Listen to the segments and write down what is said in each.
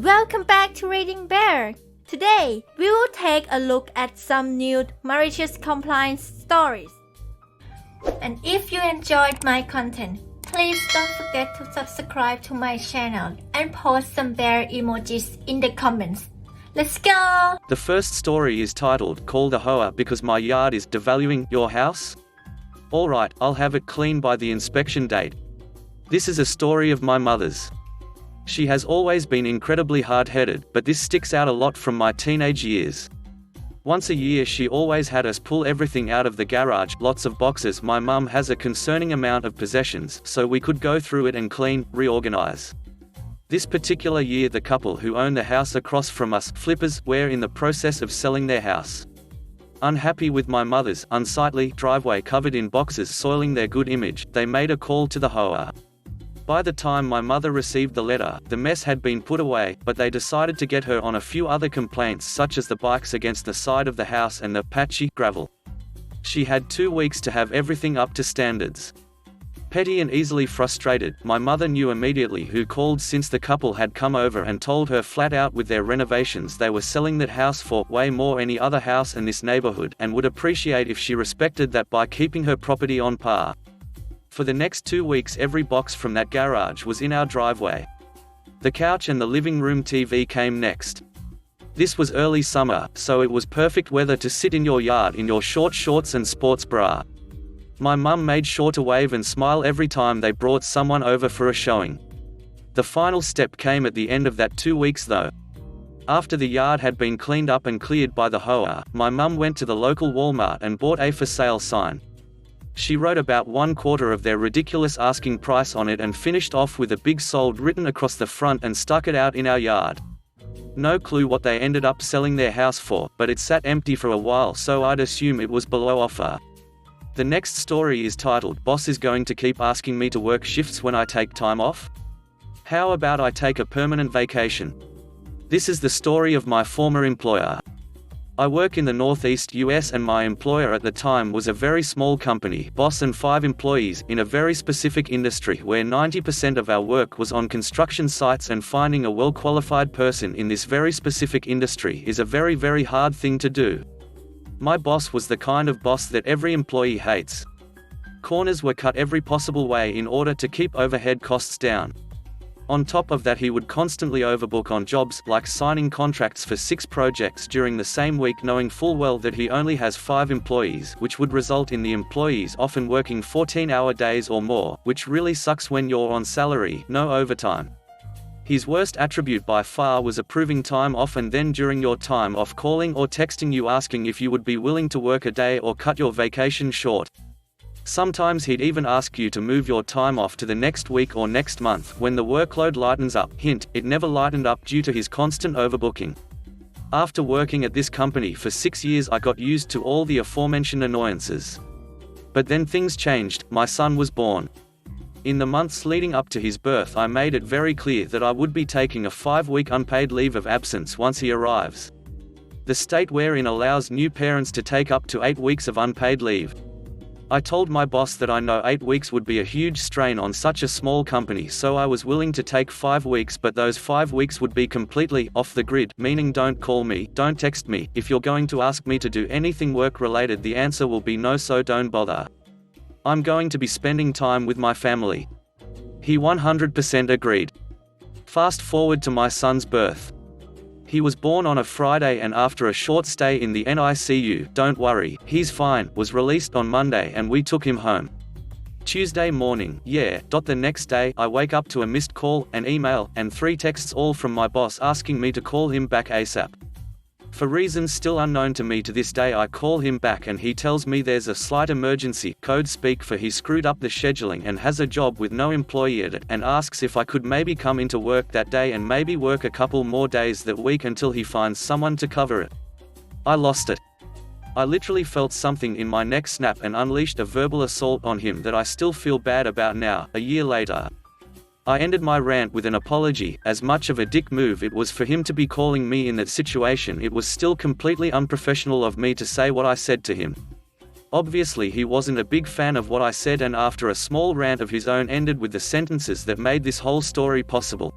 Welcome back to Reading Bear. Today, we will take a look at some new malicious compliance stories. And if you enjoyed my content, please don't forget to subscribe to my channel and post some bear emojis in the comments. Let's go! The first story is titled, "Call the HOA because my yard is devaluing your house?" Alright, I'll have it clean by the inspection date. This is a story of my mother's. She has always been incredibly hard-headed, but this sticks out a lot from my teenage years. Once a year she always had us pull everything out of the garage, lots of boxes. My mum has a concerning amount of possessions, so we could go through it and clean, reorganize. This particular year the couple who own the house across from us, flippers, were in the process of selling their house. Unhappy with my mother's unsightly driveway covered in boxes soiling their good image, they made a call to the HOA. By the time my mother received the letter, the mess had been put away, but they decided to get her on a few other complaints such as the bikes against the side of the house and the patchy gravel. She had 2 weeks to have everything up to standards. Petty and easily frustrated, my mother knew immediately who called since the couple had come over and told her flat out with their renovations they were selling that house for way more any other house in this neighborhood and would appreciate if she respected that by keeping her property on par. For the next 2 weeks every box from that garage was in our driveway. The couch and the living room TV came next. This was early summer, so it was perfect weather to sit in your yard in your short shorts and sports bra. My mum made sure to wave and smile every time they brought someone over for a showing. The final step came at the end of that 2 weeks though. After the yard had been cleaned up and cleared by the HOA, my mum went to the local Walmart and bought a for sale sign. She wrote about 1/4 of their ridiculous asking price on it and finished off with a big sold written across the front and stuck it out in our yard. No clue what they ended up selling their house for, but it sat empty for a while, so I'd assume it was below offer. The next story is titled, "Boss is going to keep asking me to work shifts when I take time off? How about I take a permanent vacation?" This is the story of my former employer. I work in the Northeast US and my employer at the time was a very small company, boss and 5 employees, in a very specific industry where 90% of our work was on construction sites, and finding a well-qualified person in this very specific industry is a very, very hard thing to do. My boss was the kind of boss that every employee hates. Corners were cut every possible way in order to keep overhead costs down. On top of that, he would constantly overbook on jobs, like signing contracts for 6 projects during the same week knowing full well that he only has 5 employees, which would result in the employees often working 14-hour days or more, which really sucks when you're on salary, no overtime. His worst attribute by far was approving time off and then during your time off calling or texting you asking if you would be willing to work a day or cut your vacation short. Sometimes he'd even ask you to move your time off to the next week or next month when the workload lightens up. Hint, it never lightened up due to his constant overbooking. After working at this company for 6 years I got used to all the aforementioned annoyances. But then things changed. My son was born. In the months leading up to his birth I made it very clear that I would be taking a 5-week unpaid leave of absence once he arrives. The state we're in allows new parents to take up to 8 weeks of unpaid leave. I told my boss that I know 8 weeks would be a huge strain on such a small company, so I was willing to take 5 weeks, but those 5 weeks would be completely off the grid, meaning don't call me, don't text me. If you're going to ask me to do anything work related, the answer will be no, so don't bother. I'm going to be spending time with my family. He 100% agreed. Fast forward to my son's birth. He was born on a Friday and after a short stay in the NICU, "Don't worry, he's fine," was released on Monday and we took him home. Tuesday morning, the next day, I wake up to a missed call, an email, and 3 texts all from my boss asking me to call him back ASAP. For reasons still unknown to me to this day I call him back and he tells me there's a slight emergency, code speak for he screwed up the scheduling and has a job with no employee at it, and asks if I could maybe come into work that day and maybe work a couple more days that week until he finds someone to cover it. I lost it. I literally felt something in my neck snap and unleashed a verbal assault on him that I still feel bad about now, a year later. I ended my rant with an apology. As much of a dick move it was for him to be calling me in that situation, it was still completely unprofessional of me to say what I said to him. Obviously he wasn't a big fan of what I said, and after a small rant of his own ended with the sentences that made this whole story possible.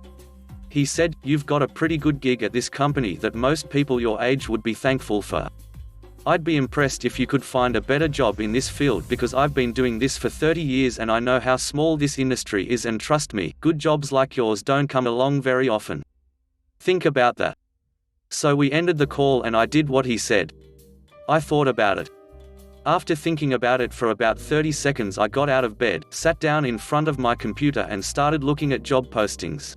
He said, "You've got a pretty good gig at this company that most people your age would be thankful for. I'd be impressed if you could find a better job in this field because I've been doing this for 30 years and I know how small this industry is, and trust me, good jobs like yours don't come along very often. Think about that." So we ended the call and I did what he said. I thought about it. After thinking about it for about 30 seconds, I got out of bed, sat down in front of my computer and started looking at job postings.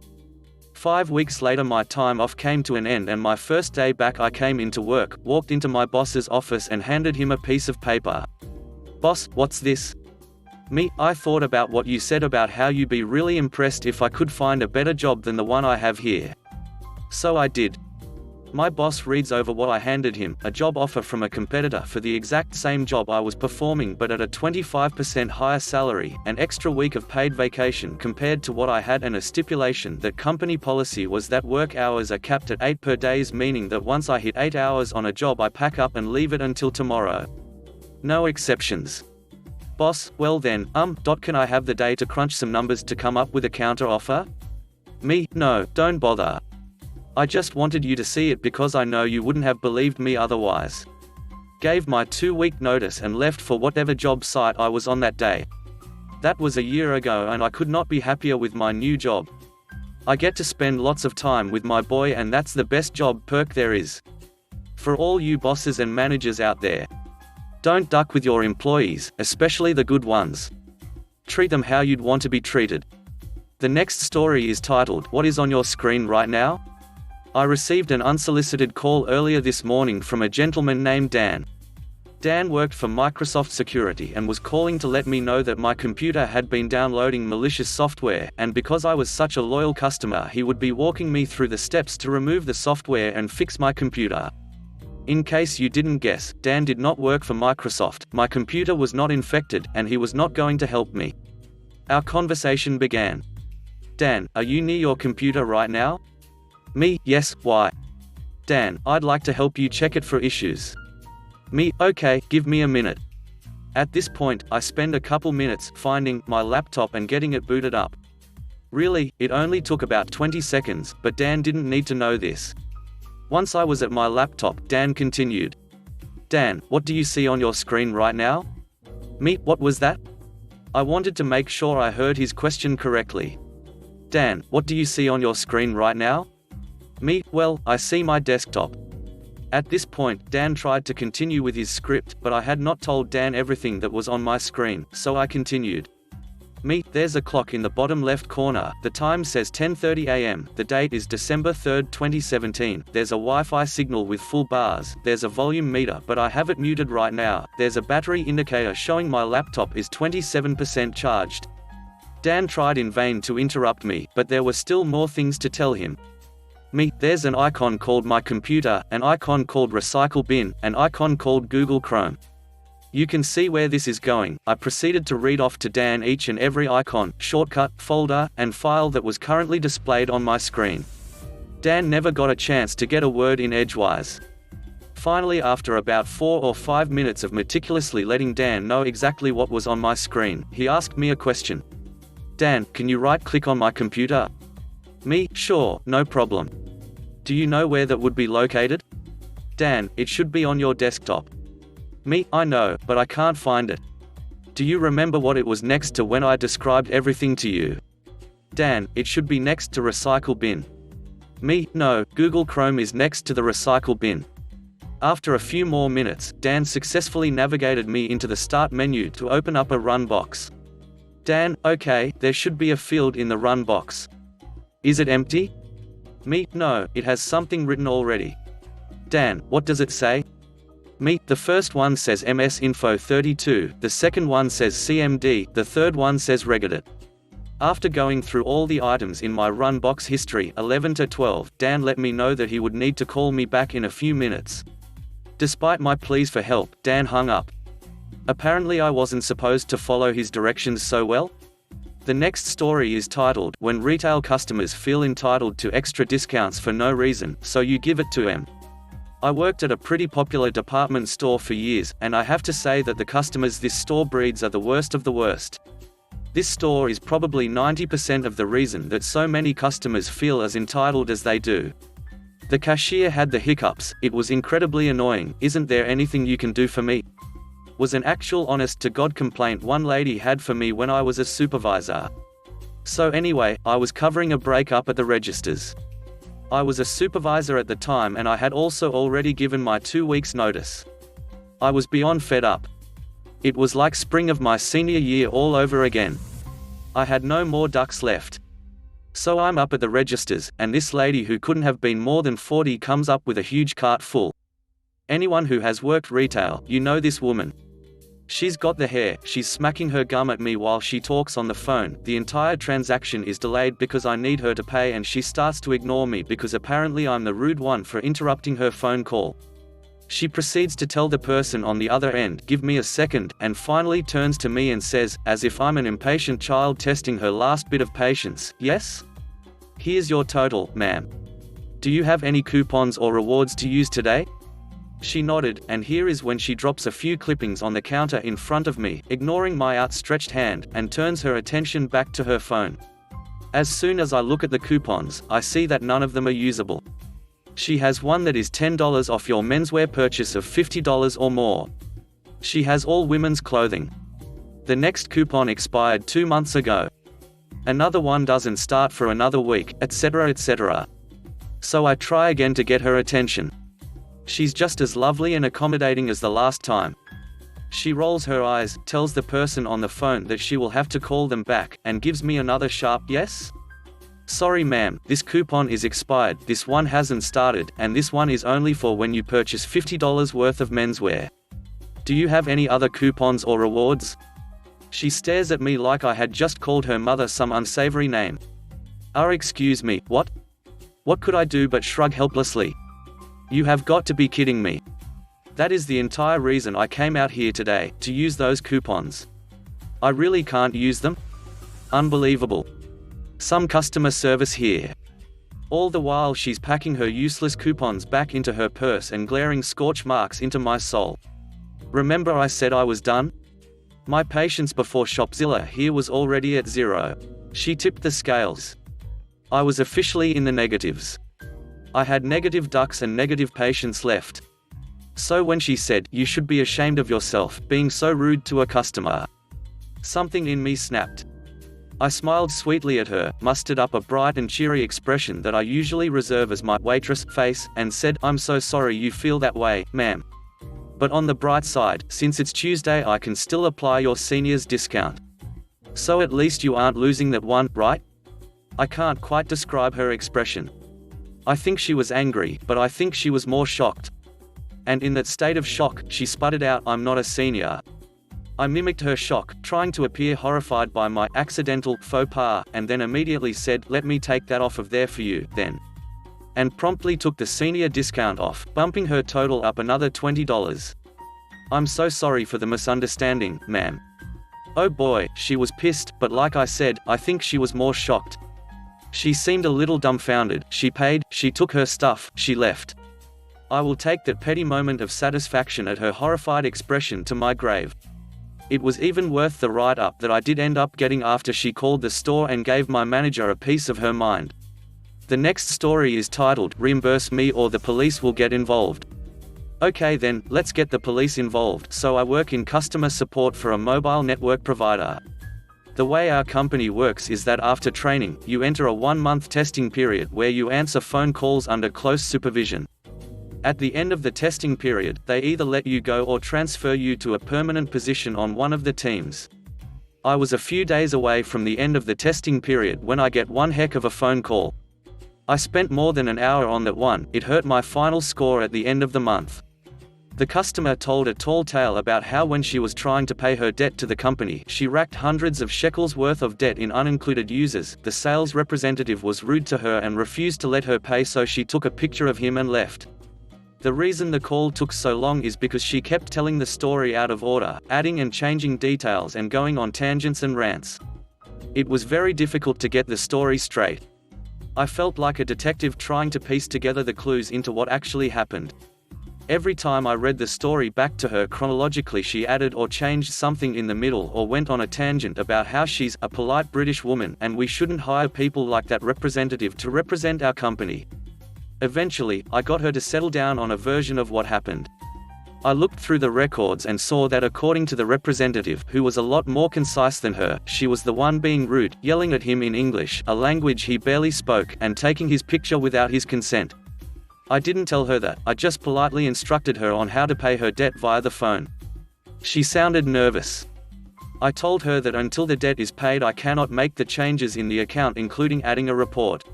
5 weeks later my time off came to an end and my first day back I came into work, walked into my boss's office and handed him a piece of paper. "Boss, what's this?" "Me, I thought about what you said about how you'd be really impressed if I could find a better job than the one I have here. So I did." My boss reads over what I handed him, a job offer from a competitor for the exact same job I was performing but at a 25% higher salary, an extra week of paid vacation compared to what I had, and a stipulation that company policy was that work hours are capped at 8 per day, meaning that once I hit 8 hours on a job I pack up and leave it until tomorrow. No exceptions. "Boss, well then, can I have the day to crunch some numbers to come up with a counter offer?" "Me, no, don't bother. I just wanted you to see it because I know you wouldn't have believed me otherwise." Gave my 2-week notice and left for whatever job site I was on that day. That was a year ago and I could not be happier with my new job. I get to spend lots of time with my boy and that's the best job perk there is. For all you bosses and managers out there, don't duck with your employees, especially the good ones. Treat them how you'd want to be treated. The next story is titled, "What is on your screen right now?" I received an unsolicited call earlier this morning from a gentleman named Dan. Dan worked for Microsoft Security and was calling to let me know that my computer had been downloading malicious software, and because I was such a loyal customer he would be walking me through the steps to remove the software and fix my computer. In case you didn't guess, Dan did not work for Microsoft, my computer was not infected, and he was not going to help me. Our conversation began. "Dan, are you near your computer right now?" Me, "Yes, why?" Dan, "I'd like to help you check it for issues." Me, "Okay, give me a minute." At this point, I spend a couple minutes finding my laptop and getting it booted up. Really, it only took about 20 seconds, but Dan didn't need to know this. Once I was at my laptop, Dan continued. "Dan, what do you see on your screen right now?" Me, "What was that?" I wanted to make sure I heard his question correctly. Dan, "What do you see on your screen right now?" Me, "Well, I see my desktop." At this point, Dan tried to continue with his script, but I had not told Dan everything that was on my screen, so I continued. Me, "There's a clock in the bottom left corner, the time says 10:30 AM, the date is December 3rd, 2017, there's a Wi-Fi signal with full bars, there's a volume meter but I have it muted right now, there's a battery indicator showing my laptop is 27% charged." Dan tried in vain to interrupt me, but there were still more things to tell him. Me, "There's an icon called My Computer, an icon called Recycle Bin, an icon called Google Chrome." You can see where this is going. I proceeded to read off to Dan each and every icon, shortcut, folder, and file that was currently displayed on my screen. Dan never got a chance to get a word in edgewise. Finally, after about 4 or 5 minutes of meticulously letting Dan know exactly what was on my screen, he asked me a question. "Dan, can you right-click on my computer?" Me, "Sure, no problem." "Do you know where that would be located?" Dan, "It should be on your desktop." Me, "I know, but I can't find it." "Do you remember what it was next to when I described everything to you?" Dan, "It should be next to Recycle Bin." Me, "No, Google Chrome is next to the Recycle Bin." After a few more minutes, Dan successfully navigated me into the Start menu to open up a run box. Dan, "Okay, there should be a field in the run box. Is it empty?" Me, "No, it has something written already." Dan, "What does it say?" Me, "The first one says MS Info 32, the second one says CMD, the third one says Regedit." After going through all the items in my run box history 11 to 12, Dan let me know that he would need to call me back in a few minutes. Despite my pleas for help, Dan hung up. Apparently I wasn't supposed to follow his directions so well. The next story is titled, "When Retail Customers Feel Entitled to Extra Discounts for No Reason, So You Give It to Them." I worked at a pretty popular department store for years, and I have to say that the customers this store breeds are the worst of the worst. This store is probably 90% of the reason that so many customers feel as entitled as they do. The cashier had the hiccups, it was incredibly annoying, isn't there anything you can do for me? Was an actual honest-to-God complaint one lady had for me when I was a supervisor. So anyway, I was covering a break-up at the registers. I was a supervisor at the time and I had also already given my 2 weeks notice. I was beyond fed up. It was like spring of my senior year all over again. I had no more ducks left. So I'm up at the registers, and this lady who couldn't have been more than 40 comes up with a huge cart full. Anyone who has worked retail, you know this woman. She's got the hair, she's smacking her gum at me while she talks on the phone. The entire transaction is delayed because I need her to pay, and she starts to ignore me because apparently I'm the rude one for interrupting her phone call. She proceeds to tell the person on the other end, "Give me a second," and finally turns to me and says, as if I'm an impatient child testing her last bit of patience, "Yes? Here's your total, ma'am. Do you have any coupons or rewards to use today?" She nodded, and here is when she drops a few clippings on the counter in front of me, ignoring my outstretched hand, and turns her attention back to her phone. As soon as I look at the coupons, I see that none of them are usable. She has one that is $10 off your menswear purchase of $50 or more. She has all women's clothing. The next coupon expired 2 months ago. Another one doesn't start for another week, etc., etc. So I try again to get her attention. She's just as lovely and accommodating as the last time. She rolls her eyes, tells the person on the phone that she will have to call them back, and gives me another sharp yes. "Sorry ma'am, this coupon is expired, this one hasn't started, and this one is only for when you purchase $50 worth of menswear. Do you have any other coupons or rewards?" She stares at me like I had just called her mother some unsavory name. Excuse me, what? What could I do but shrug helplessly? You have got to be kidding me. That is the entire reason I came out here today, to use those coupons. I really can't use them? Unbelievable. Some customer service here. All the while she's packing her useless coupons back into her purse and glaring scorch marks into my soul. Remember I said I was done? My patience before Shopzilla here was already at 0. She tipped the scales. I was officially in the negatives. I had negative ducks and negative patience left. So when she said, "You should be ashamed of yourself, being so rude to a customer," something in me snapped. I smiled sweetly at her, mustered up a bright and cheery expression that I usually reserve as my waitress face, and said, "I'm so sorry you feel that way, ma'am. But on the bright side, since it's Tuesday I can still apply your senior's discount. So at least you aren't losing that one, right?" I can't quite describe her expression. I think she was angry, but I think she was more shocked. And in that state of shock, she sputtered out, "I'm not a senior." I mimicked her shock, trying to appear horrified by my accidental faux pas, and then immediately said, "Let me take that off of there for you, then." And promptly took the senior discount off, bumping her total up another $20. "I'm so sorry for the misunderstanding, ma'am." Oh boy, she was pissed, but like I said, I think she was more shocked. She seemed a little dumbfounded. She paid, she took her stuff, she left. I will take that petty moment of satisfaction at her horrified expression to my grave. It was even worth the write-up that I did end up getting after she called the store and gave my manager a piece of her mind. The next story is titled, "Reimburse Me or the Police Will Get Involved." Okay then, let's get the police involved. So I work in customer support for a mobile network provider. The way our company works is that after training, you enter a 1-month testing period where you answer phone calls under close supervision. At the end of the testing period, they either let you go or transfer you to a permanent position on one of the teams. I was a few days away from the end of the testing period when I get one heck of a phone call. I spent more than an hour on that one. It hurt my final score at the end of the month. The customer told a tall tale about how when she was trying to pay her debt to the company, she racked hundreds of shekels worth of debt in unincluded users. The sales representative was rude to her and refused to let her pay, so she took a picture of him and left. The reason the call took so long is because she kept telling the story out of order, adding and changing details and going on tangents and rants. It was very difficult to get the story straight. I felt like a detective trying to piece together the clues into what actually happened. Every time I read the story back to her chronologically, she added or changed something in the middle or went on a tangent about how she's a polite British woman and we shouldn't hire people like that representative to represent our company. Eventually, I got her to settle down on a version of what happened. I looked through the records and saw that according to the representative, who was a lot more concise than her, she was the one being rude, yelling at him in English, a language he barely spoke, and taking his picture without his consent. I didn't tell her that, I just politely instructed her on how to pay her debt via the phone. She sounded nervous. I told her that until the debt is paid I cannot make the changes in the account, including adding a report.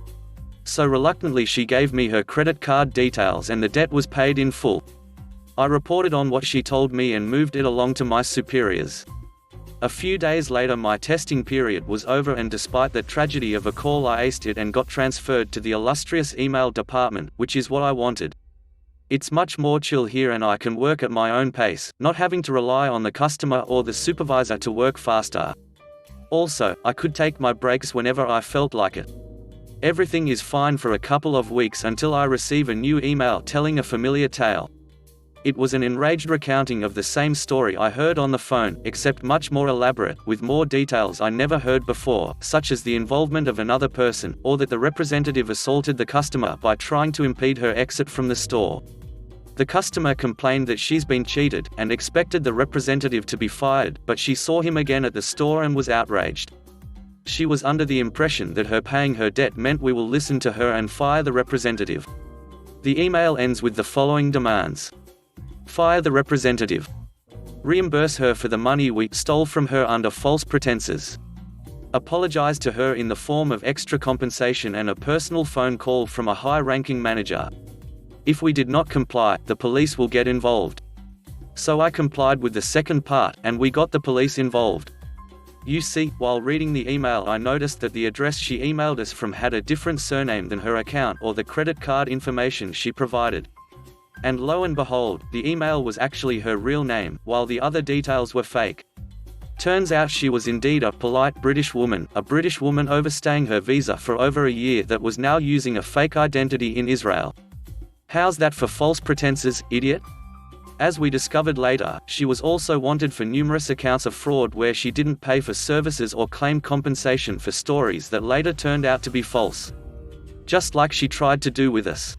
So reluctantly she gave me her credit card details and the debt was paid in full. I reported on what she told me and moved it along to my superiors. A few days later my testing period was over, and despite the tragedy of a call I aced it and got transferred to the illustrious email department, which is what I wanted. It's much more chill here and I can work at my own pace, not having to rely on the customer or the supervisor to work faster. Also, I could take my breaks whenever I felt like it. Everything is fine for a couple of weeks until I receive a new email telling a familiar tale. It was an enraged recounting of the same story I heard on the phone, except much more elaborate, with more details I never heard before, such as the involvement of another person, or that the representative assaulted the customer by trying to impede her exit from the store. The customer complained that she's been cheated, and expected the representative to be fired, but she saw him again at the store and was outraged. She was under the impression that her paying her debt meant we will listen to her and fire the representative. The email ends with the following demands. Fire the representative. Reimburse her for the money we stole from her under false pretenses. Apologize to her in the form of extra compensation and a personal phone call from a high-ranking manager. If we did not comply, the police will get involved. So I complied with the second part, and we got the police involved. You see, while reading the email I noticed that the address she emailed us from had a different surname than her account or the credit card information she provided. And lo and behold, the email was actually her real name, while the other details were fake. Turns out she was indeed a polite British woman, a British woman overstaying her visa for over a year that was now using a fake identity in Israel. How's that for false pretenses, idiot? As we discovered later, she was also wanted for numerous accounts of fraud where she didn't pay for services or claim compensation for stories that later turned out to be false. Just like she tried to do with us.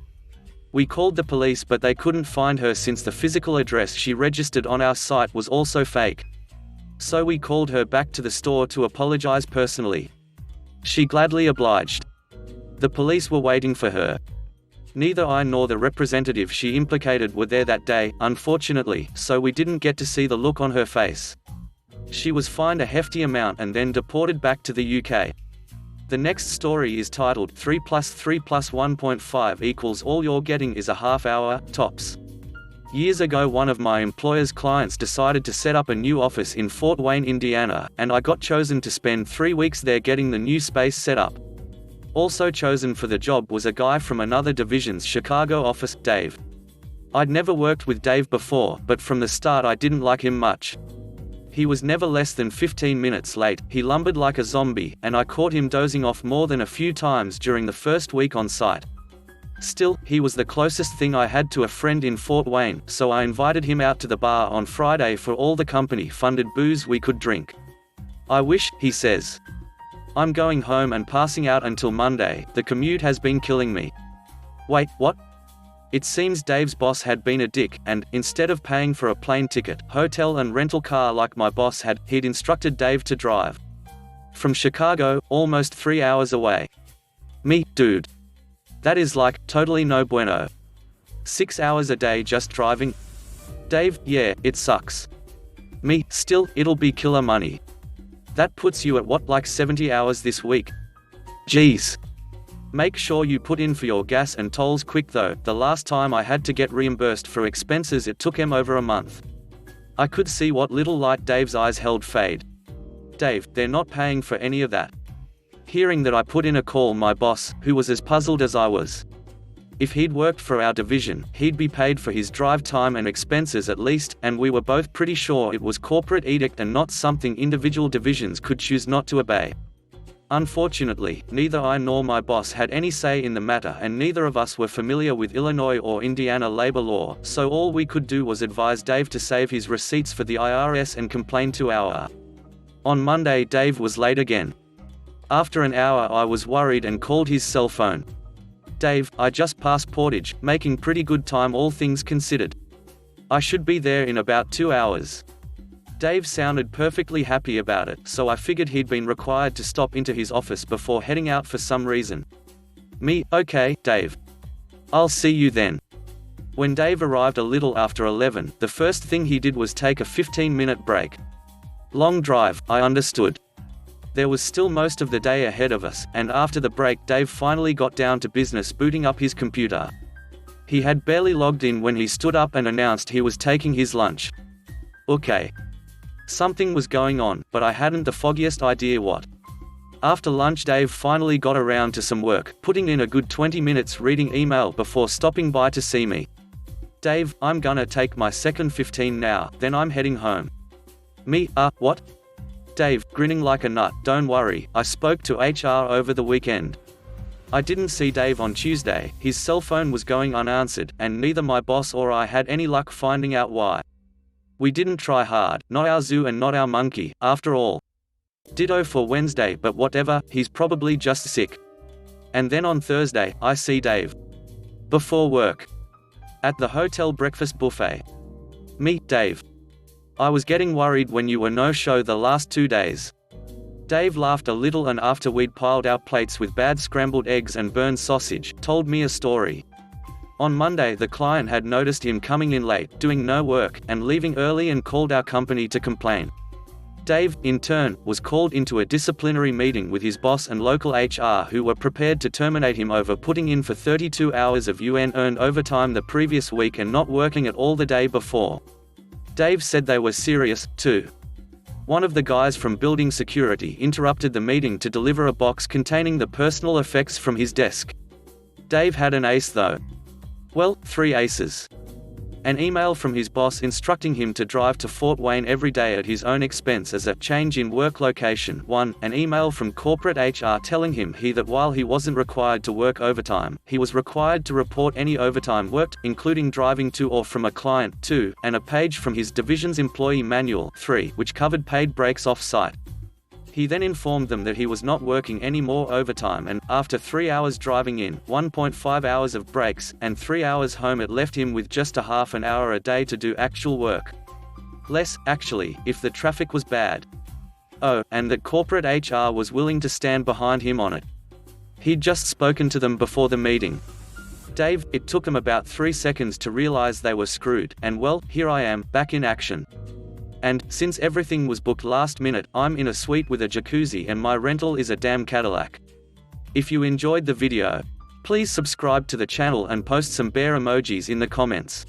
We called the police but they couldn't find her since the physical address she registered on our site was also fake. So we called her back to the store to apologize personally. She gladly obliged. The police were waiting for her. Neither I nor the representative she implicated were there that day, unfortunately, so we didn't get to see the look on her face. She was fined a hefty amount and then deported back to the UK. The next story is titled 3 + 3 + 1.5 = all you're getting is a half hour, tops. Years ago one of my employer's clients decided to set up a new office in Fort Wayne, Indiana, and I got chosen to spend 3 weeks there getting the new space set up. Also chosen for the job was a guy from another division's Chicago office, Dave. I'd never worked with Dave before, but from the start I didn't like him much. He was never less than 15 minutes late, he lumbered like a zombie, and I caught him dozing off more than a few times during the first week on site. Still, he was the closest thing I had to a friend in Fort Wayne, so I invited him out to the bar on Friday for all the company-funded booze we could drink. I wish, he says. I'm going home and passing out until Monday, the commute has been killing me. Wait, what? It seems Dave's boss had been a dick, and, instead of paying for a plane ticket, hotel and rental car like my boss had, he'd instructed Dave to drive. From Chicago, almost 3 hours away. Me, dude. That is like, totally no bueno. 6 hours a day just driving? Dave, yeah, it sucks. Me, still, it'll be killer money. That puts you at what, like 70 hours this week? Jeez. Make sure you put in for your gas and tolls quick though, the last time I had to get reimbursed for expenses it took him over a month. I could see what little light Dave's eyes held fade. Dave, they're not paying for any of that. Hearing that I put in a call my boss, who was as puzzled as I was. If he'd worked for our division, he'd be paid for his drive time and expenses at least, and we were both pretty sure it was corporate edict and not something individual divisions could choose not to obey. Unfortunately, neither I nor my boss had any say in the matter, and neither of us were familiar with Illinois or Indiana labor law, so all we could do was advise Dave to save his receipts for the IRS and complain to our. On Monday, Dave was late again. After an hour, I was worried and called his cell phone. "Dave, I just passed Portage, making pretty good time all things considered. I should be there in about 2 hours." Dave sounded perfectly happy about it, so I figured he'd been required to stop into his office before heading out for some reason. Me, "Okay, Dave. I'll see you then." When Dave arrived a little after 11, the first thing he did was take a 15-minute break. Long drive, I understood. There was still most of the day ahead of us, and after the break Dave finally got down to business booting up his computer. He had barely logged in when he stood up and announced he was taking his lunch. Okay. Something was going on, but I hadn't the foggiest idea what. After lunch Dave finally got around to some work, putting in a good 20 minutes reading email before stopping by to see me. "Dave, I'm gonna take my second 15 now, then I'm heading home." Me, what? Dave, grinning like a nut, "Don't worry, I spoke to HR over the weekend." I didn't see Dave on Tuesday, his cell phone was going unanswered, and neither my boss or I had any luck finding out why. We didn't try hard, not our zoo and not our monkey, after all. Ditto for Wednesday, but whatever, he's probably just sick. And then on Thursday, I see Dave. Before work. At the hotel breakfast buffet. Me, Dave. "I was getting worried when you were no-show the last 2 days." Dave laughed a little and after we'd piled our plates with bad scrambled eggs and burned sausage, told me a story. On Monday the client had noticed him coming in late, doing no work, and leaving early and called our company to complain. Dave, in turn, was called into a disciplinary meeting with his boss and local HR who were prepared to terminate him over putting in for 32 hours of UN-earned overtime the previous week and not working at all the day before. Dave said they were serious, too. One of the guys from building security interrupted the meeting to deliver a box containing the personal effects from his desk. Dave had an ace though. Well, 3 aces. An email from his boss instructing him to drive to Fort Wayne every day at his own expense as a change in work location. 1. An email from corporate HR telling him that while he wasn't required to work overtime, he was required to report any overtime worked, including driving to or from a client. 2. And a page from his division's employee manual. 3. Which covered paid breaks off-site. He then informed them that he was not working any more overtime and, after 3 hours driving in, 1.5 hours of breaks, and 3 hours home, it left him with just a half an hour a day to do actual work. Less, actually, if the traffic was bad. Oh, and that corporate HR was willing to stand behind him on it. He'd just spoken to them before the meeting. Dave, it took him about 3 seconds to realize they were screwed, and well, here I am, back in action. And, since everything was booked last minute, I'm in a suite with a jacuzzi and my rental is a damn Cadillac. If you enjoyed the video, please subscribe to the channel and post some bear emojis in the comments.